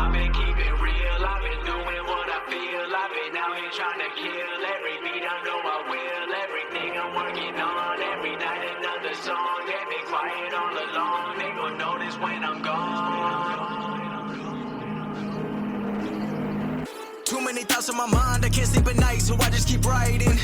I've been keeping real, I've been doing what I feel. I've been out here trying to kill every beat, I know I will. Everything I'm working on, every night another song. They've been quiet all along, they gon' notice when I'm gone. Too many thoughts on my mind, I can't sleep at night, so I just keep writing.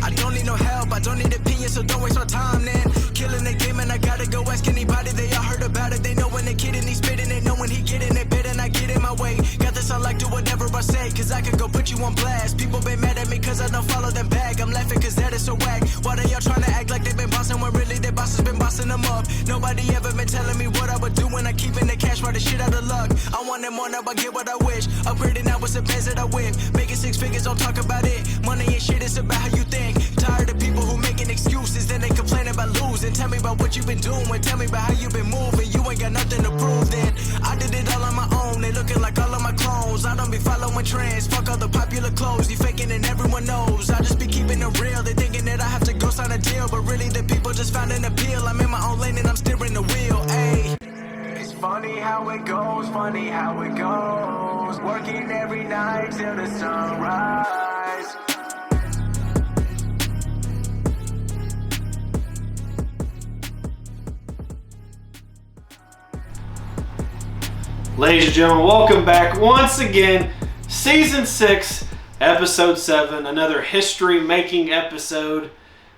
I don't need no help, I don't need opinions, so don't waste my time then. Killing the game and I gotta go ask anybody, they all heard about it. They know when they kidding, he's spitting, they know when he getting it bit and I get in my way. Got this, I like do whatever I say, cause I could go put you on blast. People been mad at me cause I don't follow them back. I'm laughing cause that is so whack. Why they all trying to act like they been bossing when really their boss has been bossing them up? Nobody ever been telling me what I would do when I keep in the cash, by the shit out of luck. I want it more, now I get what I wish. Upgrading now with the bands that I whip. Making 6 figures, don't talk about it. Money ain't shit, it's about how you think. Tired of people who making excuses, then they complain about losing. Tell me about what you've been doing, tell me about how you been moving. You ain't got nothing to prove then. I did it all on my own, they looking like all of my clones. I don't be following trends, fuck all the popular clothes. You faking and everyone knows. I just be keeping it real, they thinking that I have to go sign a deal. But really the people just found an appeal. I'm in my own lane and I'm steering the wheel, ayy. It's funny how it goes, funny how it goes. Working every night till the sunrise. Ladies and gentlemen, welcome back once again. Season 6, Episode 7, another history-making episode.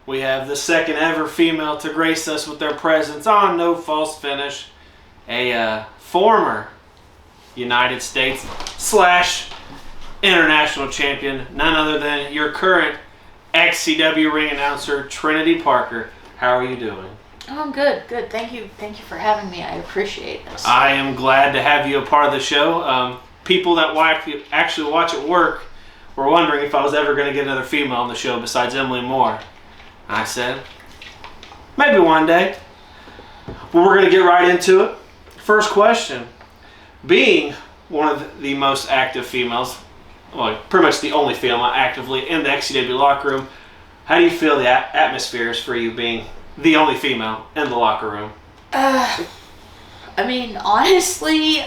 We have the second ever female to grace us with their presence on No False Finish. A former United States / international champion, none other than your current XCW ring announcer, Trinity Parker. How are you doing? Oh, I'm good. Thank you for having me. I appreciate this. I am glad to have you a part of the show. People that actually watch at work were wondering if I was ever going to get another female on the show besides Emily Moore. I said, maybe one day. Well, we're going to get right into it. First question. Being one of the most active females, well, pretty much the only female actively in the XCW locker room, how do you feel the atmosphere is for you being the only female in the locker room? I mean, honestly,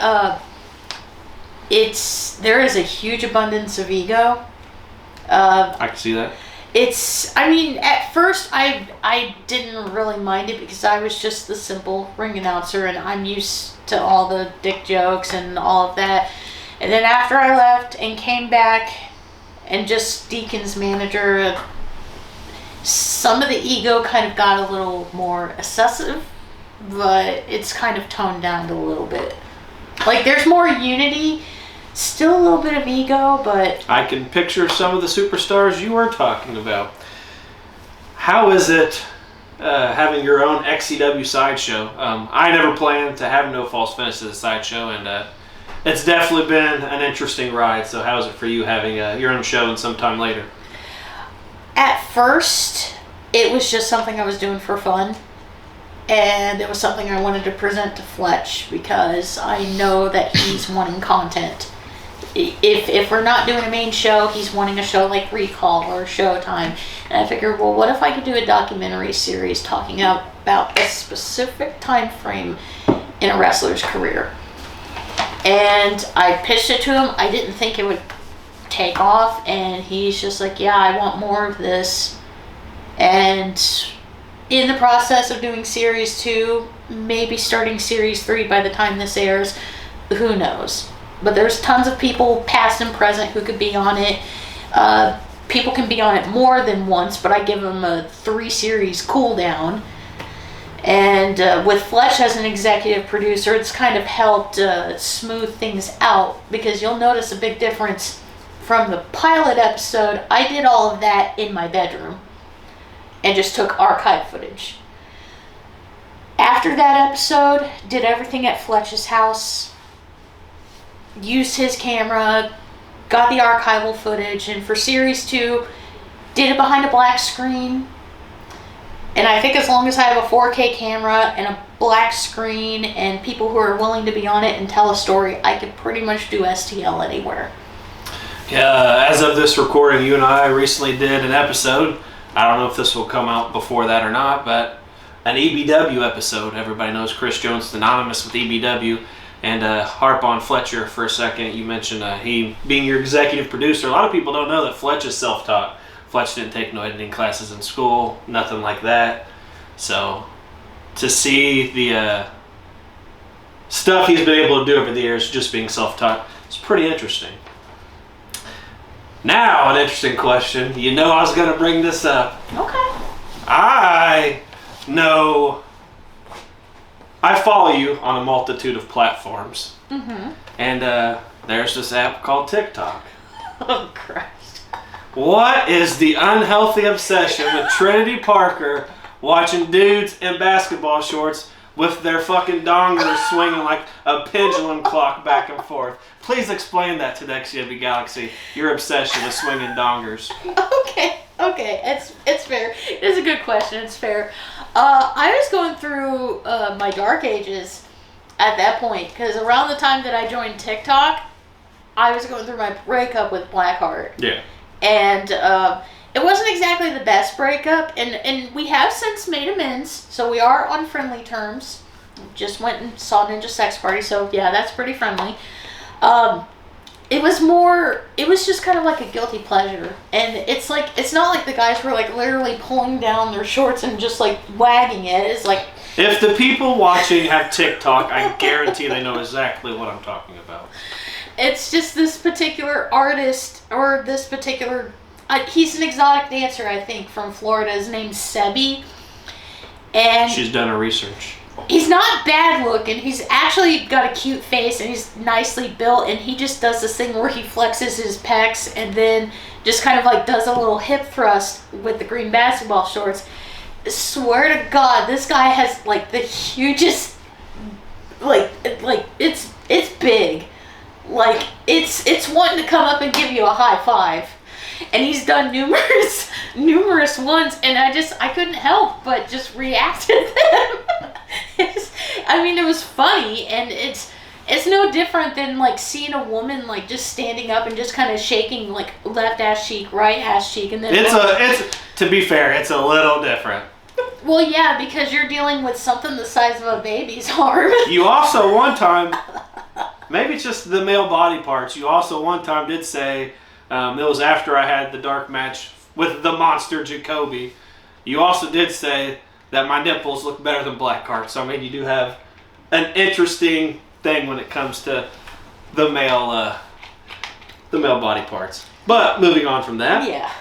there is a huge abundance of ego. I can see that. At first I didn't really mind it because I was just the simple ring announcer and I'm used to all the dick jokes and all of that. And then after I left and came back and just Deacon's manager, some of the ego kind of got a little more excessive, but it's kind of toned down a little bit. Like, there's more unity, still a little bit of ego, but... I can picture some of the superstars you were talking about. How is it having your own XCW sideshow? I never planned to have No False Finish as a sideshow, and it's definitely been an interesting ride. So how is it for you having your own show and sometime later? At first, it was just something I was doing for fun. And it was something I wanted to present to Fletch because I know that he's wanting content. If we're not doing a main show, he's wanting a show like Recall or Showtime. And I figured, well, what if I could do a documentary series talking about a specific time frame in a wrestler's career? And I pitched it to him. I didn't think it would take off, and he's just like, yeah, I want more of this. And in the process of doing series 2, maybe starting series 3 by the time this airs, who knows. But there's tons of people past and present who could be on it. People can be on it more than once, but I give them a 3-series cool down. And with Fletch as an executive producer, it's kind of helped smooth things out, because you'll notice a big difference from the pilot episode. I did all of that in my bedroom and just took archive footage. After that episode, did everything at Fletch's house, used his camera, got the archival footage, and for series 2, did it behind a black screen. And I think as long as I have a 4K camera and a black screen and people who are willing to be on it and tell a story, I could pretty much do STL anywhere. Yeah, as of this recording, you and I recently did an episode. I don't know if this will come out before that or not, but an EBW episode. Everybody knows Chris Jones is synonymous with EBW. And harp on Fletcher for a second. You mentioned he being your executive producer. A lot of people don't know that Fletch is self-taught. Fletch didn't take no editing classes in school, nothing like that. So to see the stuff he's been able to do over the years just being self-taught, it's pretty interesting. Now, an interesting question. You know I was going to bring this up. Okay. I know... I follow you on a multitude of platforms. Mm-hmm. And there's this app called TikTok. Oh, Christ. What is the unhealthy obsession with Trinity Parker watching dudes in basketball shorts with their fucking dongers swinging like a pendulum clock back and forth? Please explain that to the XCW Galaxy, your obsession with swinging dongers. Okay, it's fair. It is a good question. It's fair. I was going through my dark ages at that point, because around the time that I joined TikTok, I was going through my breakup with Blackheart. Yeah. And it wasn't exactly the best breakup, and we have since made amends, so we are on friendly terms. Just went and saw Ninja Sex Party, so yeah, that's pretty friendly. It was just kind of like a guilty pleasure. And it's not like the guys were like literally pulling down their shorts and just like wagging it. It's like... If the people watching have TikTok, I guarantee they know exactly what I'm talking about. It's just this particular artist, or this particular... he's an exotic dancer, I think, from Florida. His name's Sebi. And she's done her research. He's not bad looking. He's actually got a cute face, and he's nicely built, and he just does this thing where he flexes his pecs and then just kind of like does a little hip thrust with the green basketball shorts. Swear to God, this guy has like the hugest, like it's big. Like it's wanting to come up and give you a high five. And he's done numerous ones, and I couldn't help but just react to them. It was funny, and it's no different than like seeing a woman like just standing up and just kind of shaking like left ass cheek, right ass cheek, and then it's to be fair, it's a little different. Well, yeah, because you're dealing with something the size of a baby's arm. You also one time, maybe it's just the male body parts. You also one time did say. It was after I had the dark match with the monster Jacoby. You also did say that my nipples look better than Blackheart. So, you do have an interesting thing when it comes to the male body parts. But, moving on from that. Yeah.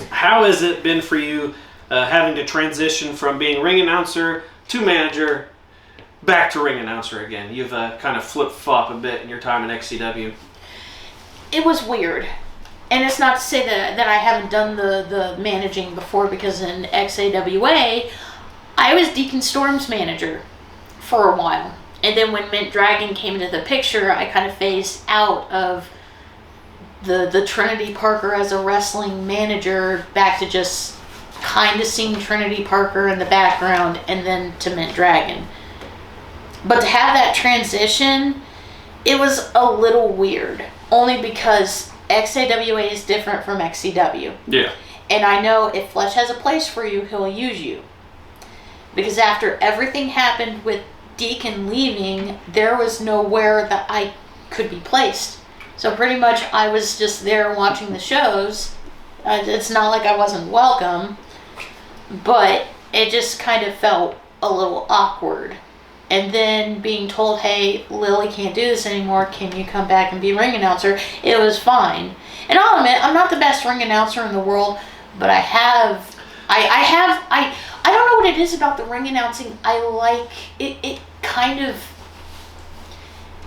How has it been for you having to transition from being ring announcer to manager back to ring announcer again? You've kind of flip-flop a bit in your time in XCW. It was weird. And it's not to say that I haven't done the managing before, because in XAWA, I was Deacon Storm's manager for a while. And then when Mint Dragon came into the picture, I kind of phased out of the Trinity Parker as a wrestling manager back to just kind of seeing Trinity Parker in the background, and then to Mint Dragon. But to have that transition, it was a little weird. Only because XAWA is different from XCW. Yeah. And I know if Fletch has a place for you, he'll use you. Because after everything happened with Deacon leaving, there was nowhere that I could be placed. So pretty much I was just there watching the shows. It's not like I wasn't welcome, but it just kind of felt a little awkward. And then being told, hey, Lily can't do this anymore, can you come back and be ring announcer? It was fine. And I'll admit, I'm not the best ring announcer in the world, but I don't know what it is about the ring announcing. I like it. It kind of,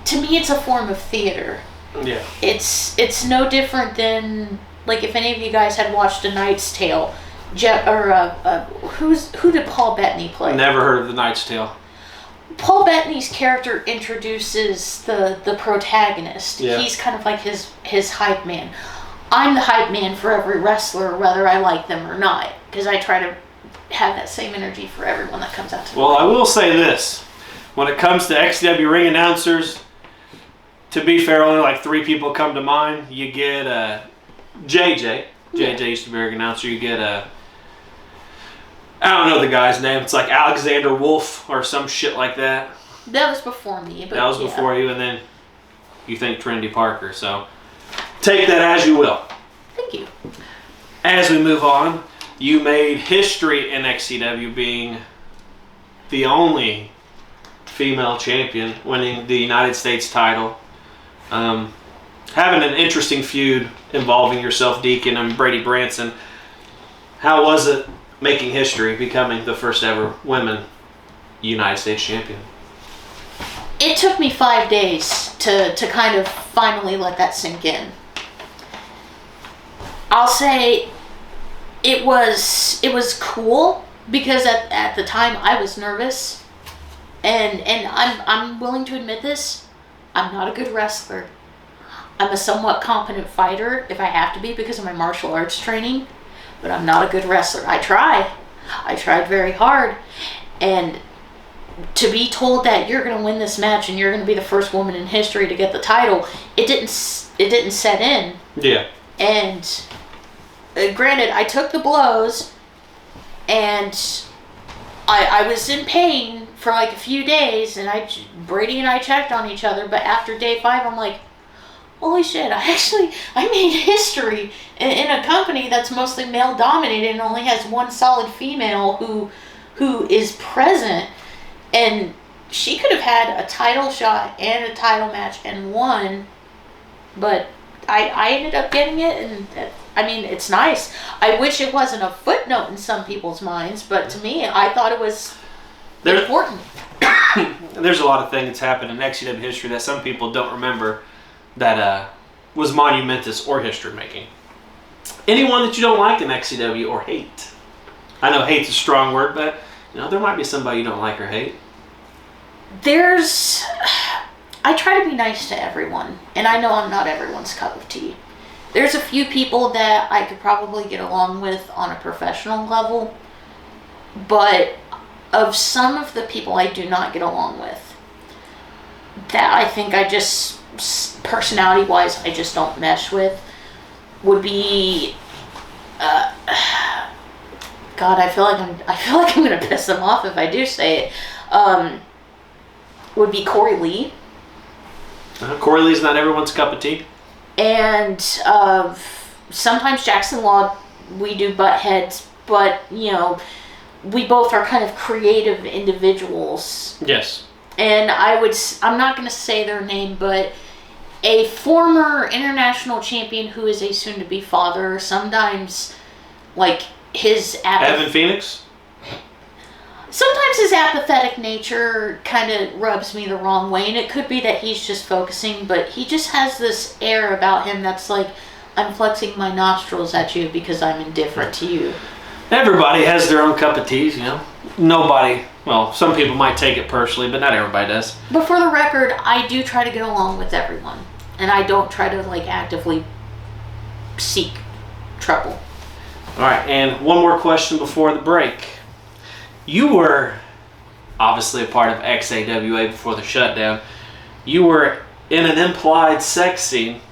to me, it's a form of theater. Yeah. It's no different than, like, if any of you guys had watched A Knight's Tale, who did Paul Bettany play? Never heard of The Knight's Tale. Paul Bettany's character introduces the protagonist. Yeah. He's kind of like his hype man. I'm the hype man for every wrestler, whether I like them or not, because I try to have that same energy for everyone that comes out to me. Well, I will say this. When it comes to XW ring announcers, to be fair, only like 3 people come to mind. You get JJ. JJ used to be a ring announcer. You get I don't know the guy's name. It's like Alexander Wolf or some shit like that. That was before me. But that was before you, and then you think Trinity Parker. So take that as you will. Thank you. As we move on, you made history in XCW being the only female champion winning the United States title. Having an interesting feud involving yourself, Deacon, and Brady Branson. How was it making history, becoming the first ever women United States champion? It took me 5 days to kind of finally let that sink in. I'll say it was cool because at the time I was nervous, and I'm willing to admit this. I'm not a good wrestler. I'm a somewhat competent fighter if I have to be because of my martial arts training, but I'm not a good wrestler. I tried very hard, and to be told that you're going to win this match and you're going to be the first woman in history to get the title, it didn't set in. Yeah. And granted, I took the blows, and I was in pain for like a few days, and Brady and I checked on each other, but after day 5, I'm like, holy shit, I made history in a company that's mostly male dominated and only has one solid female who is present. And she could have had a title shot and a title match and won, but I ended up getting it, and I mean, it's nice. I wish it wasn't a footnote in some people's minds, but to me, I thought it was important. There's a lot of things that's happened in XCW history that some people don't remember that was monumentous or history-making. Anyone that you don't like in XCW or hate? I know hate's a strong word, but there might be somebody you don't like or hate. I try to be nice to everyone, and I know I'm not everyone's cup of tea. There's a few people that I could probably get along with on a professional level, but of some of the people I do not get along with, that I think I just, personality-wise, I just don't mesh with, would be, God, I feel like I'm gonna piss them off if I do say it. Would be Corey Lee. Corey Lee's not everyone's cup of tea. And sometimes Jackson Law, we do butt heads, but we both are kind of creative individuals. Yes. And I'm not going to say their name, but a former international champion who is a soon-to-be father, sometimes, like, Evan Phoenix? Sometimes his apathetic nature kind of rubs me the wrong way, and it could be that he's just focusing, but he just has this air about him that's like, I'm flexing my nostrils at you because I'm indifferent to you. Everybody has their own cup of teas, Nobody, well, some people might take it personally, but not everybody does. But for the record, I do try to get along with everyone, and I don't try to, like, actively seek trouble. All right, and one more question before the break. You were obviously a part of XAWA before the shutdown. You were in an implied sex scene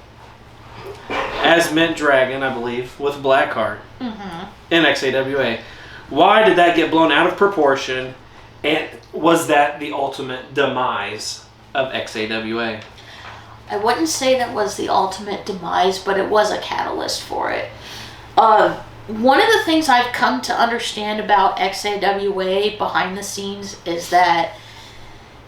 as Mint Dragon, I believe, with Blackheart in XAWA. Why did that get blown out of proportion, and was that the ultimate demise of XAWA? I wouldn't say that was the ultimate demise, but it was a catalyst for it. One of the things I've come to understand about XAWA behind the scenes is that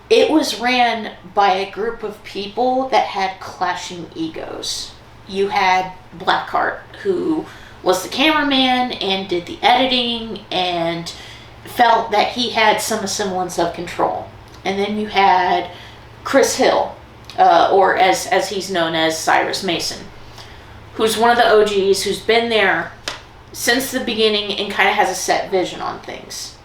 it was ran by a group of people that had clashing egos. You had Blackheart, who was the cameraman and did the editing and felt that he had some semblance of control. And then you had Chris Hill, or as he's known as, Cyrus Mason, who's one of the OGs, who's been there since the beginning and kind of has a set vision on things.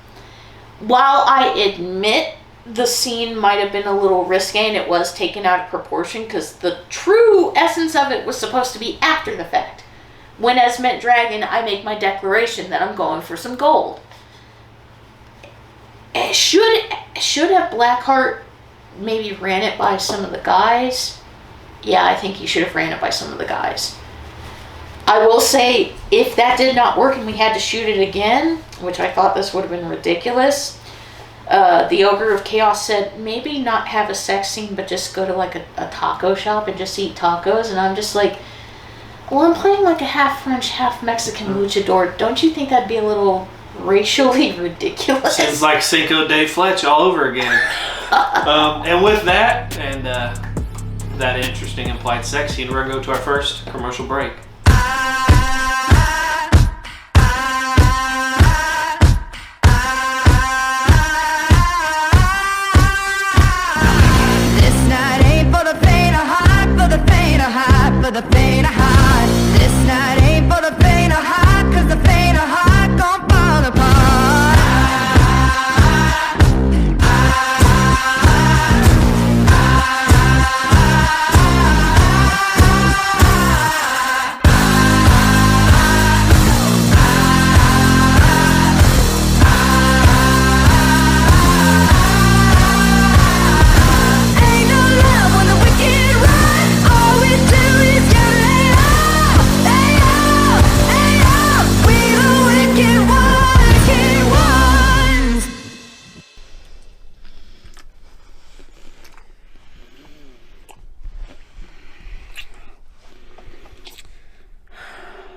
While I admit the scene might have been a little risque and it was taken out of proportion because the true essence of it was supposed to be after the fact, when as Mint Dragon I make my declaration that I'm going for some gold. Should have Blackheart maybe ran it by some of the guys? Yeah, I think he should have ran it by some of the guys. I will say, if that did not work and we had to shoot it again, which I thought this would have been ridiculous, The Ogre of Chaos said maybe not have a sex scene, but just go to like a taco shop and just eat tacos. And I'm just like, well, I'm playing like a half French, half Mexican luchador. Don't you think that'd be a little racially ridiculous? Seems like Cinco de Fletch all over again. And with that, and that interesting implied sex scene, we're going to go to our first commercial break. This night ain't for the faint of heart, for the faint of heart, for the faint of heart. This night ain't for the faint of heart, 'cause the faint of heart gon' fall apart. Ain't no love when the wicked run. All we do is get lay off, lay off, lay off. We the wicked ones.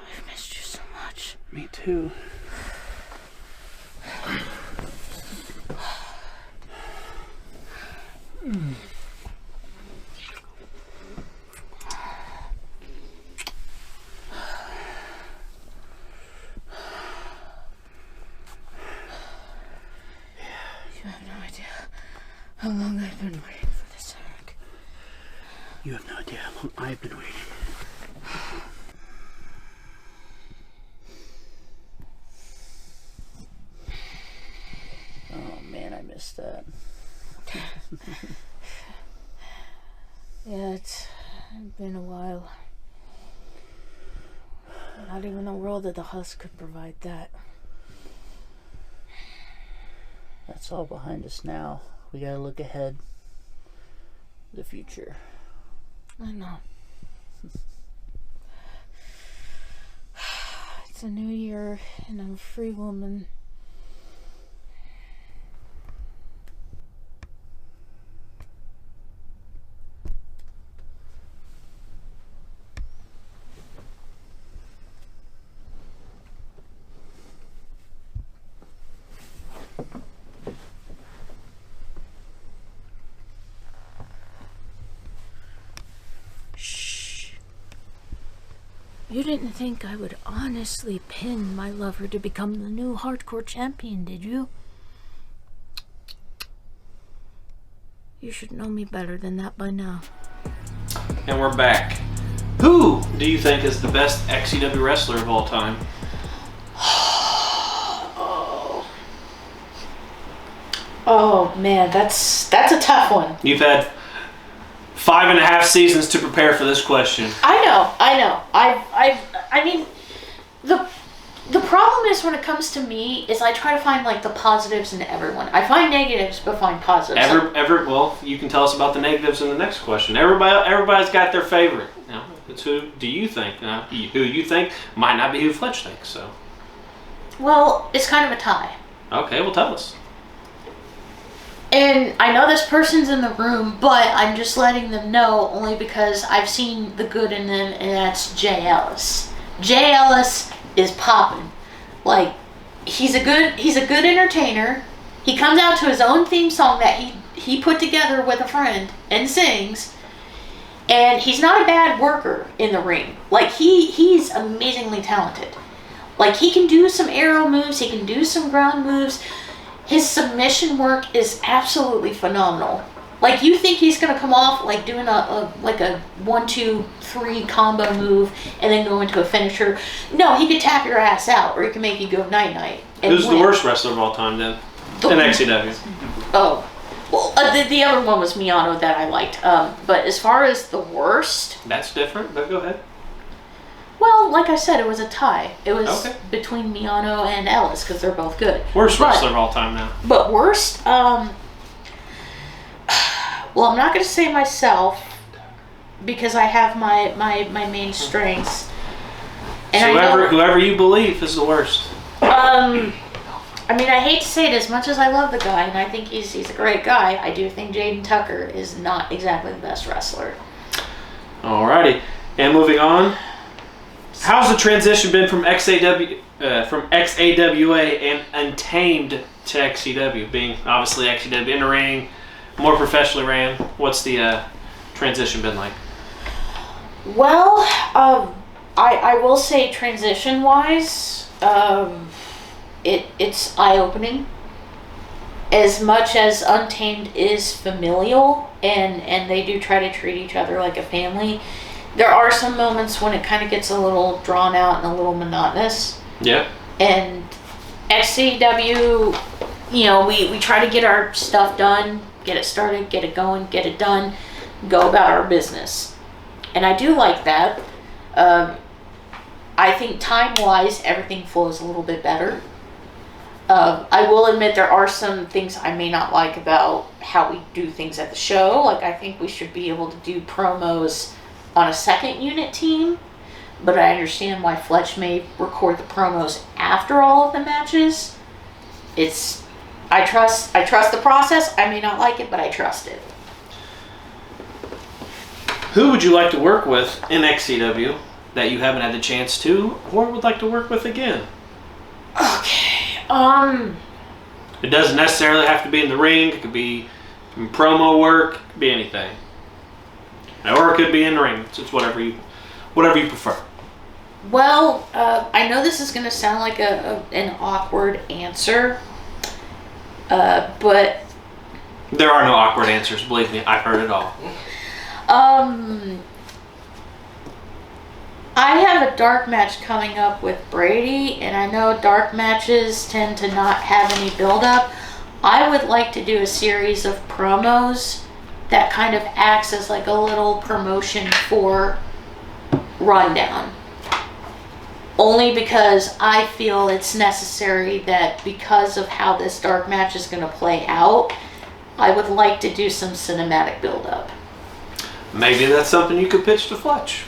I've missed you so much. Me too. You have no idea how long I've been waiting for this, Eric. You have no idea how long I've been waiting. Oh man, I missed that. Yeah, it's been a while. Not even the world of the husk could provide that. That's all behind us now. We gotta look ahead. The future. I know. It's a new year, and I'm a free woman. You didn't think I would honestly pin my lover to become the new hardcore champion, did you? You should know me better than that by now. And we're back. Who do you think is the best XCW wrestler of all time? Oh man, that's a tough one. You've had 5.5 seasons to prepare for this question. I know. I mean, the problem is when it comes to me is I try to find like the positives in everyone. I find negatives, but find positives. Well, you can tell us about the negatives in the next question. Everybody's got their favorite. Now, it's who do you think? Who you think might not be who Fletch thinks. So. Well, it's kind of a tie. Okay, well, tell us. And I know this person's in the room, but I'm just letting them know only because I've seen the good in them, and that's Jay Ellis. Jay Ellis is popping. Like, he's a good entertainer. He comes out to his own theme song that he put together with a friend and sings. And he's not a bad worker in the ring. Like, he's amazingly talented. Like, he can do some arrow moves, he can do some ground moves. His submission work is absolutely phenomenal. Like, you think he's gonna come off like doing a 1-2-3 combo move and then go into a finisher. No, he could tap your ass out, or he can make you go night night. Who's the worst wrestler of all time then? In XCW. Oh, well, the other one was Miyano that I liked. But as far as the worst, That's different, but go ahead. well, like I said, it was a tie. It was Okay. between Miyano and Ellis because they're both good. Worst But- wrestler of all time now. But worst, well, I'm not going to say myself because I have my main strengths. And So I know, whoever you believe is the worst. I mean, I hate to say it, as much as I love the guy, and I think he's a great guy, I do think Jaden Tucker is not exactly the best wrestler. Alrighty, and moving on. How's the transition been from XAWA and Untamed to XCW? Being obviously XCW in the ring, more professionally ran. What's the transition been like? Well, I will say transition-wise, it's eye-opening. As much as Untamed is familial and they do try to treat each other like a family, there are some moments when it kind of gets a little drawn out and a little monotonous. Yeah. And XCW, you know, we try to get our stuff done, get it started, get it going, get it done, go about our business. And I do like that. I think time-wise, everything flows a little bit better. I will admit there are some things I may not like about how we do things at the show. Like, I think we should be able to do promos on a second unit team, but I understand why Fletch may record the promos after all of the matches. I trust the process. I may not like it, but I trust it. Who would you like to work with in XCW that you haven't had the chance to, or would like to work with again? Okay. It doesn't necessarily have to be in the ring. It could be in promo work. It could be anything. Or it could be in the ring. It's whatever you prefer. Well, I know this is going to sound like an awkward answer, but there are no awkward answers. Believe me, I've heard it all. I have a dark match coming up with Brady, and I know dark matches tend to not have any build-up. I would like to do a series of promos that kind of acts as like a little promotion for Rundown. Only because I feel it's necessary that because of how this dark match is going to play out, I would like to do some cinematic build-up. Maybe that's something you could pitch to Fletch.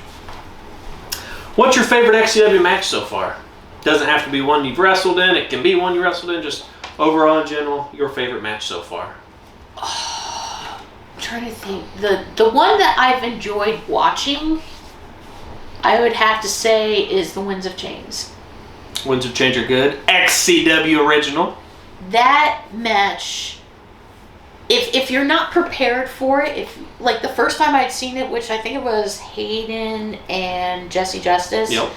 What's your favorite XCW match so far? Doesn't have to be one you've wrestled in. It can be one you wrestled in. Just overall in general, your favorite match so far. I'm trying to think. The one that I've enjoyed watching, I would have to say, is the Winds of Chains. Winds of Change are good. XCW original. That match, if you're not prepared for it, if like the first time I'd seen it, which I think it was Hayden and Jesse Justice. Yep.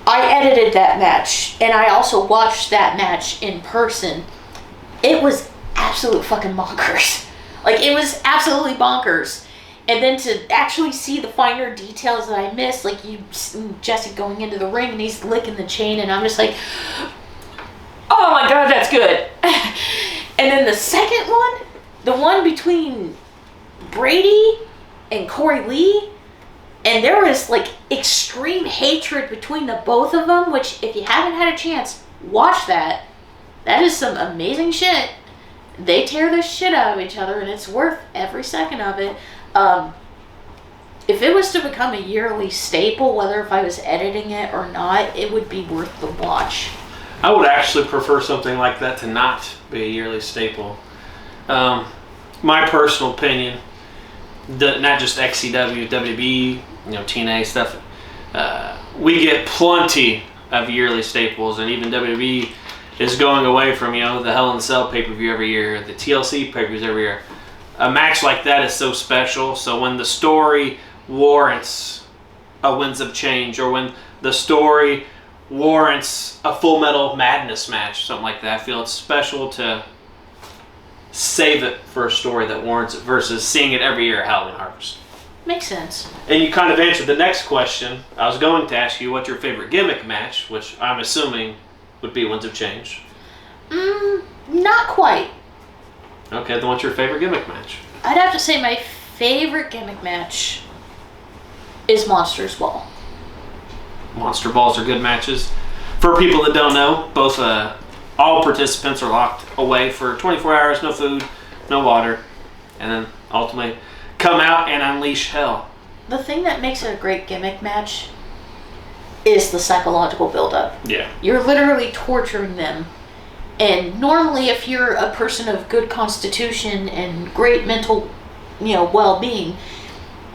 I edited that match, and I also watched that match in person. It was absolute fucking bonkers. Like, it was absolutely bonkers. And then to actually see the finer details that I missed, like Jesse going into the ring and he's licking the chain, and I'm just like, oh my god, that's good. And then the second one, the one between Brady and Corey Lee, and there was like extreme hatred between the both of them, which if you haven't had a chance, watch that. That is some amazing shit. They tear the shit out of each other, and it's worth every second of it. If it was to become a yearly staple, whether if I was editing it or not, it would be worth the watch. I would actually prefer something like that to not be a yearly staple. My personal opinion, not just XCW, WWE, TNA stuff, we get plenty of yearly staples, and even WWE is going away from, the Hell in a Cell pay-per-view every year, the TLC pay-per-views every year. A match like that is so special, so when the story warrants a Winds of Change, or when the story warrants a Full Metal Madness match, something like that, I feel it's special to save it for a story that warrants it versus seeing it every year at Halloween Harvest. Makes sense. And you kind of answered the next question. I was going to ask you what's your favorite gimmick match, which I'm assuming would be Winds of Change. Not quite. Okay, then what's your favorite gimmick match? I'd have to say my favorite gimmick match is Monsters Ball. Monster Balls are good matches. For people that don't know, both all participants are locked away for 24 hours, no food, no water, and then ultimately come out and unleash hell. The thing that makes it a great gimmick match is the psychological buildup. Yeah. You're literally torturing them. And normally, if you're a person of good constitution and great mental, well-being,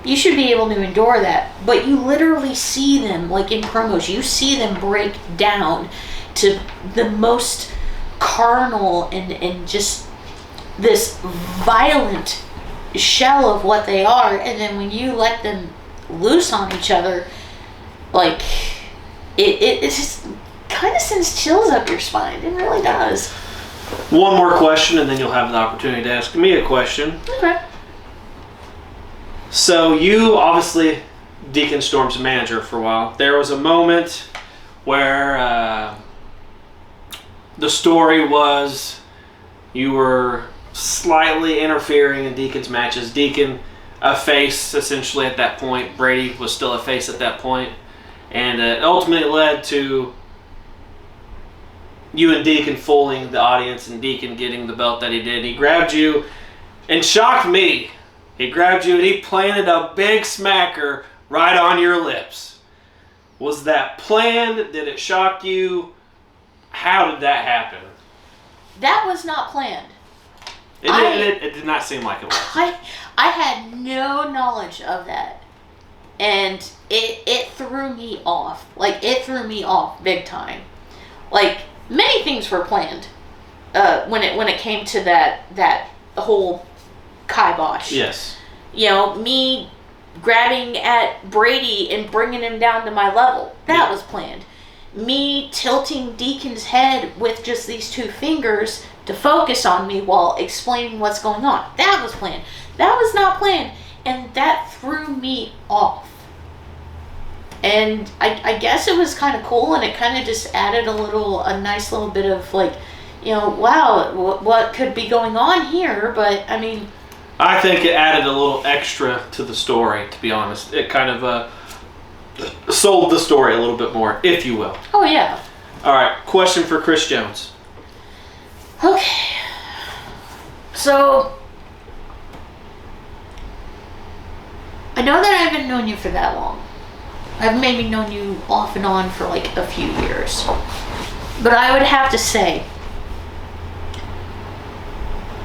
you should be able to endure that. But you literally see them, like in promos, you see them break down to the most carnal and just this violent shell of what they are. And then when you let them loose on each other, like, it just kind of sends chills up your spine. It really does. One more question, and then you'll have the opportunity to ask me a question. Okay. So you obviously Deacon Storm's manager for a while. There was a moment where the story was you were slightly interfering in Deacon's matches. Deacon, a face essentially at that point. Brady was still a face at that point. And it ultimately led to you and Deacon fooling the audience and Deacon getting the belt that he did. He grabbed you and shocked me. He grabbed you and he planted a big smacker right on your lips. Was that planned? Did it shock you? How did that happen? That was not planned. It did not seem like it was. I had no knowledge of that. And it threw me off. Like, it threw me off big time. Like, many things were planned when it came to that whole kibosh. Yes. Me grabbing at Brady and bringing him down to my level. That was planned. Me tilting Deacon's head with just these two fingers to focus on me while explaining what's going on. That was planned. That was not planned. And that threw me off. And I guess it was kind of cool, and it kind of just added a nice little bit of, like, wow, what could be going on here? But, I mean, I think it added a little extra to the story, to be honest. It kind of sold the story a little bit more, if you will. Oh, yeah. All right, question for Chris Jones. Okay. So, I know that I haven't known you for that long. I've maybe known you off and on for like a few years. But I would have to say,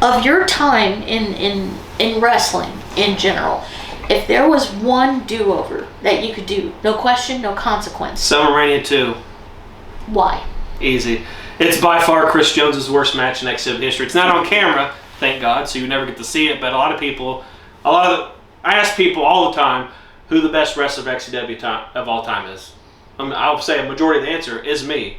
of your time in wrestling in general, if there was one do-over that you could do, no question, no consequence. SummerMania 2. Why? Easy. It's by far Chris Jones' worst match in XCW history. It's not on camera, thank God, so you never get to see it, but I ask people all the time who the best wrestler of XCW of all time is. I'll say a majority of the answer is me.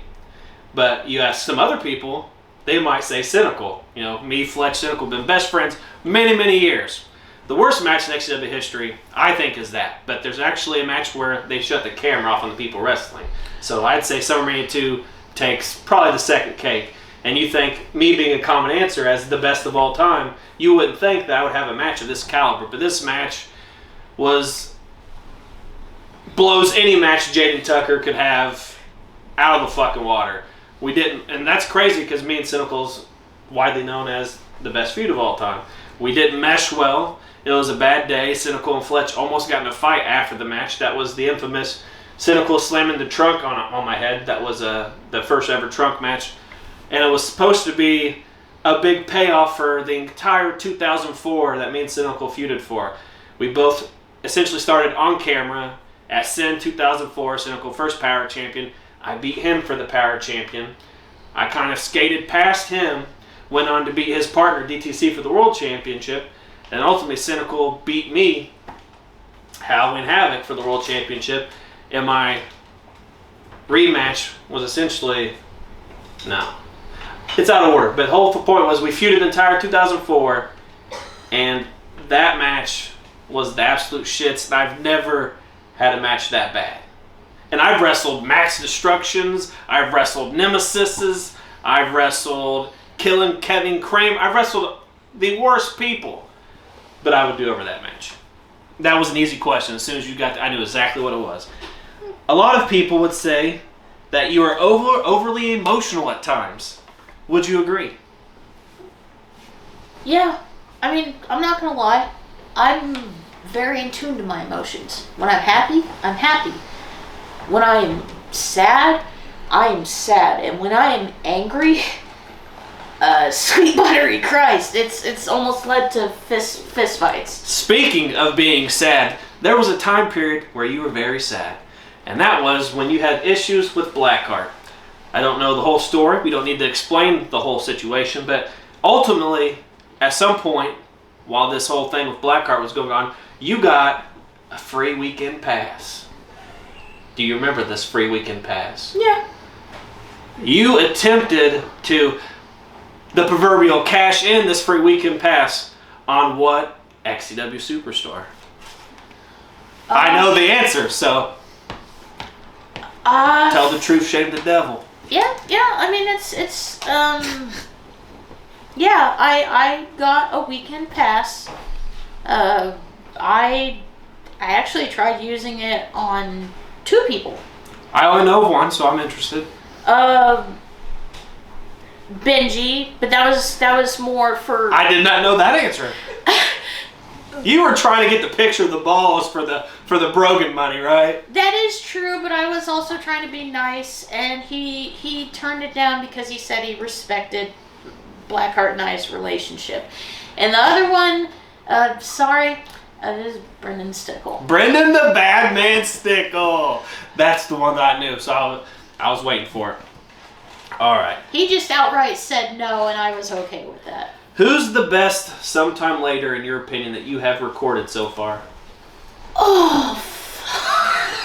But you ask some other people, they might say Cynical. Me, Fletch, Cynical, been best friends many, many years. The worst match in XCW history, I think, is that. But there's actually a match where they shut the camera off on the people wrestling. So I'd say SummerMania 2 takes probably the second cake. And you think, me being a common answer as the best of all time, you wouldn't think that I would have a match of this caliber. But this match blows any match Jaden Tucker could have out of the fucking water. We didn't, and that's crazy because me and Cynical's widely known as the best feud of all time. We didn't mesh well. It was a bad day. Cynical and Fletch almost got in a fight after the match. That was the infamous Cynical slamming the trunk on my head. That was the first ever trunk match. And it was supposed to be a big payoff for the entire 2004 that me and Cynical feuded for. We both essentially started on camera at Sin 2004, Cynical first Power Champion. I beat him for the Power Champion. I kind of skated past him, went on to beat his partner DTC for the World Championship, and ultimately Cynical beat me, Halloween Havoc, for the World Championship. And my rematch was essentially, no, it's out of order. But the whole point was we feuded the entire 2004, and that match was the absolute shits. I've never had a match that bad. And I've wrestled Max Destructions, I've wrestled Nemesises, I've wrestled Killing Kevin Kramer, I've wrestled the worst people, but I would do over that match. That was an easy question. As soon as you got I knew exactly what it was. A lot of people would say that you are overly emotional at times. Would you agree? Yeah. I mean, I'm not going to lie. I'm very in tune to my emotions. When I'm happy, I'm happy. When I am sad, I am sad. And when I am angry, sweet buttery Christ, it's almost led to fist fights. Speaking of being sad, there was a time period where you were very sad. And that was when you had issues with Blackheart. I don't know the whole story. We don't need to explain the whole situation. But ultimately, at some point, while this whole thing with Blackheart was going on, you got a free weekend pass. Do you remember this free weekend pass? Yeah. You attempted to, the proverbial, cash in this free weekend pass on what XCW Superstar? I know the answer, so tell the truth, shame the devil. Yeah. I mean, yeah. I got a weekend pass. I actually tried using it on 2 people. I only know of one, so I'm interested. Benji, but that was more for. I did not know that answer. You were trying to get the picture of the balls for the Brogan money, right? That is true, but I was also trying to be nice, and he turned it down because he said he respected Blackheart and I's relationship. And the other one, this is Brendan Stickle. Brendan the Bad Man Stickle. That's the one that I knew, so I was waiting for it. All right. He just outright said no, and I was okay with that. Who's the best sometime later, in your opinion, that you have recorded so far? Oh.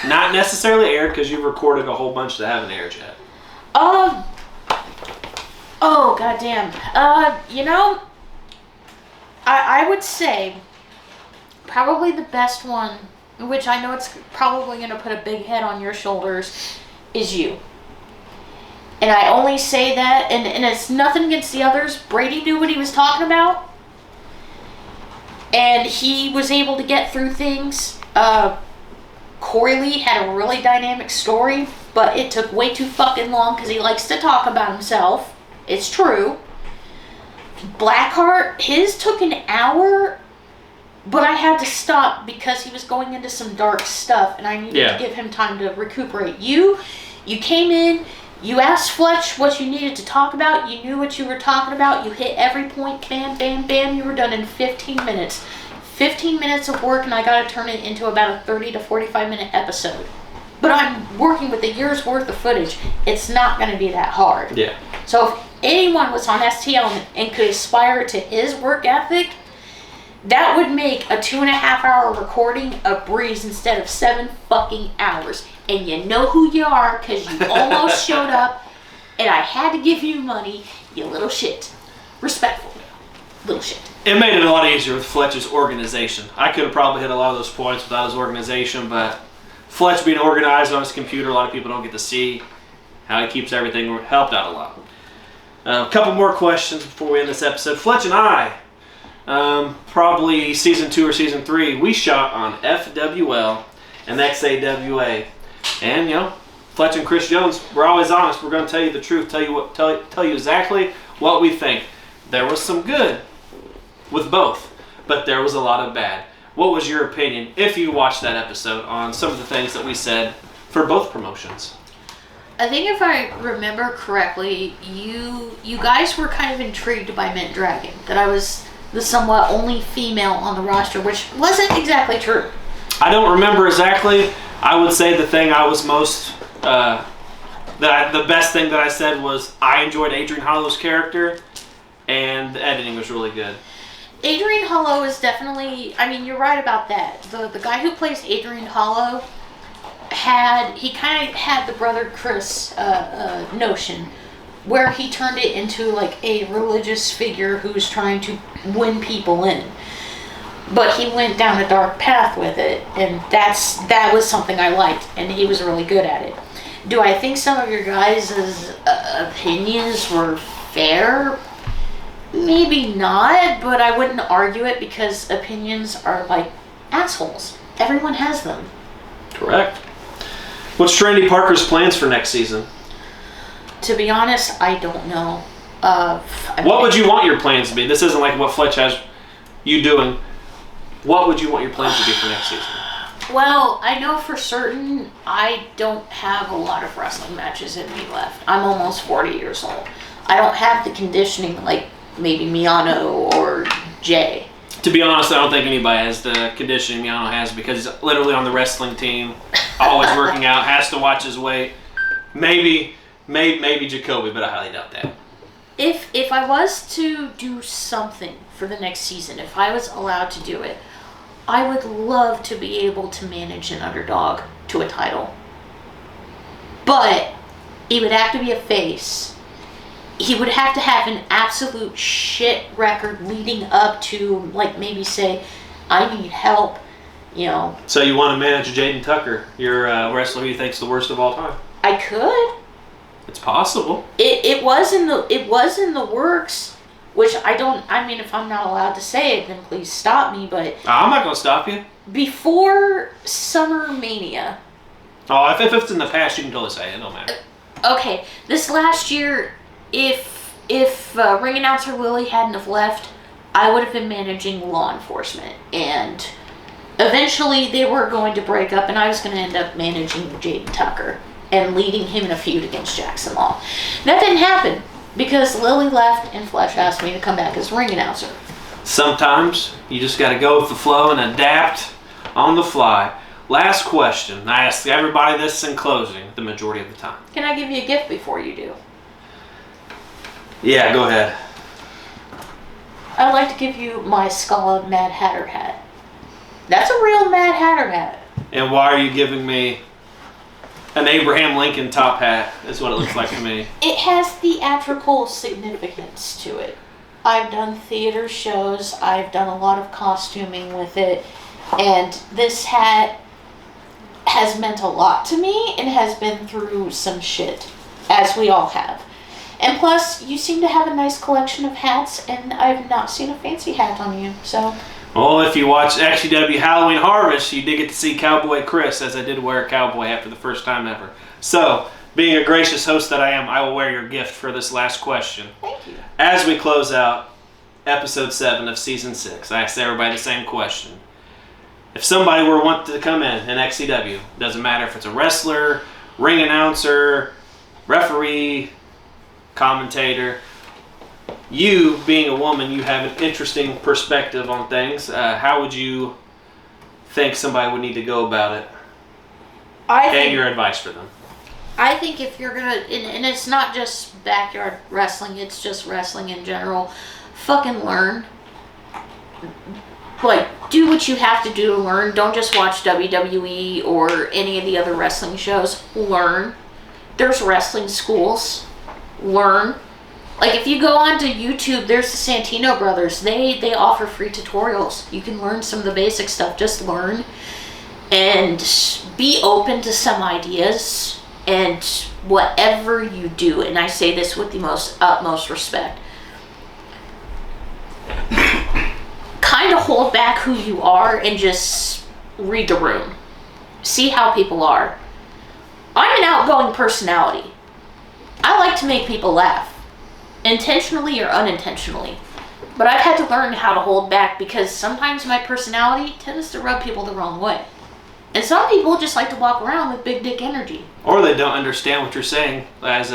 Not necessarily aired, because you've recorded a whole bunch that haven't aired yet. Oh, goddamn. I would say probably the best one, which I know it's probably going to put a big head on your shoulders, is you. And I only say that, and it's nothing against the others. Brady knew what he was talking about. And he was able to get through things. Corey Lee had a really dynamic story, but it took way too fucking long because he likes to talk about himself. It's true. Blackheart, his took an hour, but I had to stop because he was going into some dark stuff, and I needed to give him time to recuperate. You came in. You asked Fletch what you needed to talk about. You knew what you were talking about. You hit every point. Bam, bam, bam. You were done in 15 minutes. 15 minutes of work, and I got to turn it into about a 30 to 45 minute episode. But I'm working with a year's worth of footage. It's not going to be that hard. Yeah. So if anyone was on STL and could aspire to his work ethic, that would make a 2.5 hour recording a breeze instead of 7 fucking hours. And you know who you are because you almost showed up and I had to give you money, you little shit. Respectful. Little shit. It made it a lot easier with Fletch's organization. I could have probably hit a lot of those points without his organization, but Fletch being organized on his computer, a lot of people don't get to see how he keeps everything, helped out a lot. A couple more questions before we end this episode. Fletch and I, probably season 2 or season 3, we shot on FWL and XAWA. And, Fletch and Chris Jones, we're always honest. We're going to tell you the truth, tell you exactly what we think. There was some good with both, but there was a lot of bad. What was your opinion, if you watched that episode, on some of the things that we said for both promotions? I think if I remember correctly, you guys were kind of intrigued by Mint Dragon, that I was the somewhat only female on the roster, which wasn't exactly true. I don't remember exactly. I would say the thing I was most, the best thing that I said was I enjoyed Adrian Hollow's character, and the editing was really good. Adrian Hollow is definitely, you're right about that. The guy who plays Adrian Hollow he kind of had the Brother Chris notion, where he turned it into like a religious figure who's trying to win people in. But he went down a dark path with it, and that was something I liked, and he was really good at it. Do I think some of your guys' opinions were fair? Maybe not, but I wouldn't argue it because opinions are like assholes. Everyone has them. Correct. What's Trinity Parker's plans for next season? To be honest, I don't know. What would you want your plans to be? This isn't like what Fletch has you doing. What would you want your plans to be for next season? Well, I know for certain I don't have a lot of wrestling matches in me left. I'm almost 40 years old. I don't have the conditioning like maybe Miano or Jay. To be honest, I don't think anybody has the conditioning Miano has because he's literally on the wrestling team, always working out, has to watch his weight. Maybe Jacoby, but I highly doubt that. If I was to do something for the next season, if I was allowed to do it, I would love to be able to manage an underdog to a title. But he would have to be a face. He would have to have an absolute shit record leading up to, like, maybe say, I need help, you know. So you want to manage Jaden Tucker, your wrestler who you think's the worst of all time? I could. It's possible. It was in the works, which I mean, if I'm not allowed to say it, then please stop me, but I'm not going to stop you. before Summer Mania. Oh, if it's in the past, you can totally say it. It don't matter. Okay, this last year, if ring announcer Lily hadn't have left, I would have been managing Law Enforcement, and eventually they were going to break up, and I was going to end up managing Jaden Tucker and leading him in a feud against Jackson Law. That didn't happen because Lily left and Fletch asked me to come back as ring announcer. Sometimes you just got to go with the flow and adapt on the fly. Last question. I ask everybody this in closing the majority of the time. Can I give you a gift before you do? Yeah, go ahead. I'd like to give you my Skull Mad Hatter hat. That's a real Mad Hatter hat. And why are you giving me an Abraham Lincoln top hat is what it looks like to me. It has theatrical significance to it. I've done theater shows. I've done a lot of costuming with it. And this hat has meant a lot to me and has been through some shit, as we all have. And plus, you seem to have a nice collection of hats, and I've not seen a fancy hat on you, so... Well, if you watch XGW Halloween Harvest, you did get to see Cowboy Chris, as I did wear a cowboy hat for the first time ever. So, being a gracious host that I am, I will wear your gift for this last question. Thank you. As we close out episode 7 of season 6, I asked everybody the same question. If somebody were to want to come in XCW, doesn't matter if it's a wrestler, ring announcer, referee, commentator, you being a woman, you have an interesting perspective on things. How would you think somebody would need to go about it? And your advice for them. I think if you're gonna, and it's not just backyard wrestling, it's just wrestling in general, fucking learn. Like, do what you have to do to learn. Don't just watch WWE or any of the other wrestling shows. Learn. There's wrestling schools. Learn. Like, if you go onto YouTube, there's the Santino brothers. They offer free tutorials. You can learn some of the basic stuff. Just learn. And be open to some ideas. And whatever you do, and I say this with the utmost respect, kind of hold back who you are and just read the room. See how people are. I'm an outgoing personality. I like to make people laugh. Intentionally or unintentionally. But I've had to learn how to hold back because sometimes my personality tends to rub people the wrong way. And some people just like to walk around with big dick energy. Or they don't understand what you're saying. As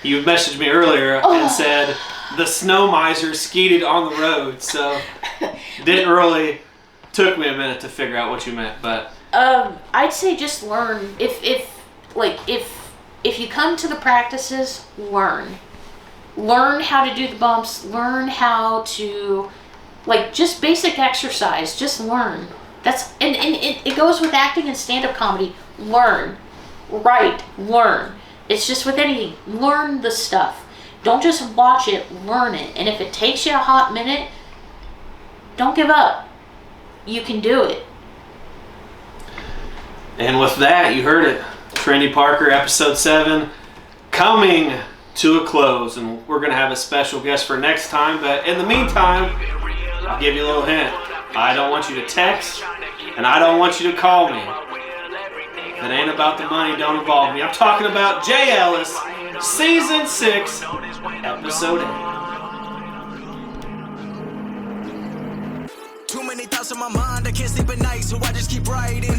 you messaged me earlier and said, the snow miser skeeted on the road. So didn't really, took me a minute to figure out what you meant. But I'd say just learn. If you come to the practices, learn. Learn how to do the bumps. Learn how to, like, just basic exercise. Just learn. And it goes with acting and stand-up comedy. Learn. Write. Learn. It's just with anything. Learn the stuff. Don't just watch it. Learn it. And if it takes you a hot minute, don't give up. You can do it. And with that, you heard it. Trinity Parker, episode 7, coming to a close. And we're going to have a special guest for next time. But in the meantime, I'll give you a little hint. I don't want you to text, and I don't want you to call me. If it ain't about the money, don't involve me. I'm talking about Jay Ellis, Season 6, Episode 8. Too many thoughts in my mind. can't sleep at night, so I just keep writing.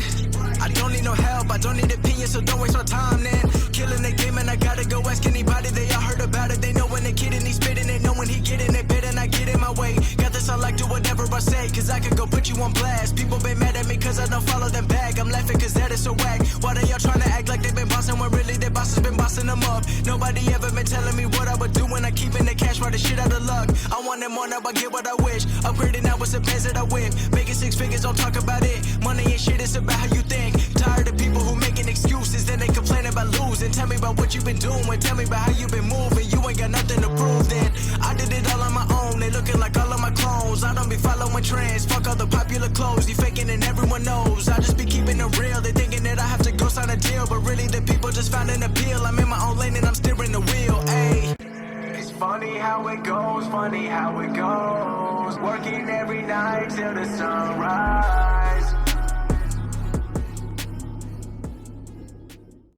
I don't need no help, I don't need opinions, so don't waste my time then. Killing the game and I gotta go ask anybody, they all heard about it. They know when the kid and he's spitting it, know when he get in it, better and I get in my way. Got this, I like do whatever I say, cause I can go put you on blast. People been mad at me cause I don't follow them back. I'm laughing cause that is so whack. Why they all trying to act like they been bossing when really their boss has been bossing them up? Nobody ever been telling me what I would do when I keep in the cash, by the shit out of luck. I want it more, now I get what I wish. Upgrading now with the pants that I whip. Making 6 figures, don't talk about it. Money ain't shit, it's about how you think. Tired of people who making excuses, then they complain about losing. Tell me about what you been doing, tell me about how you been moving. You ain't got nothing to prove then. I did it all on my own, they looking like all of my clones. I don't be following trends, fuck all the popular clothes. You faking and everyone knows. I just be keeping it real, they thinking that I have to go sign a deal, but really the people just found an appeal. I'm in my own lane and I'm steering the wheel, ayy. It's funny how it goes, funny how it goes. Working every night till the sunrise.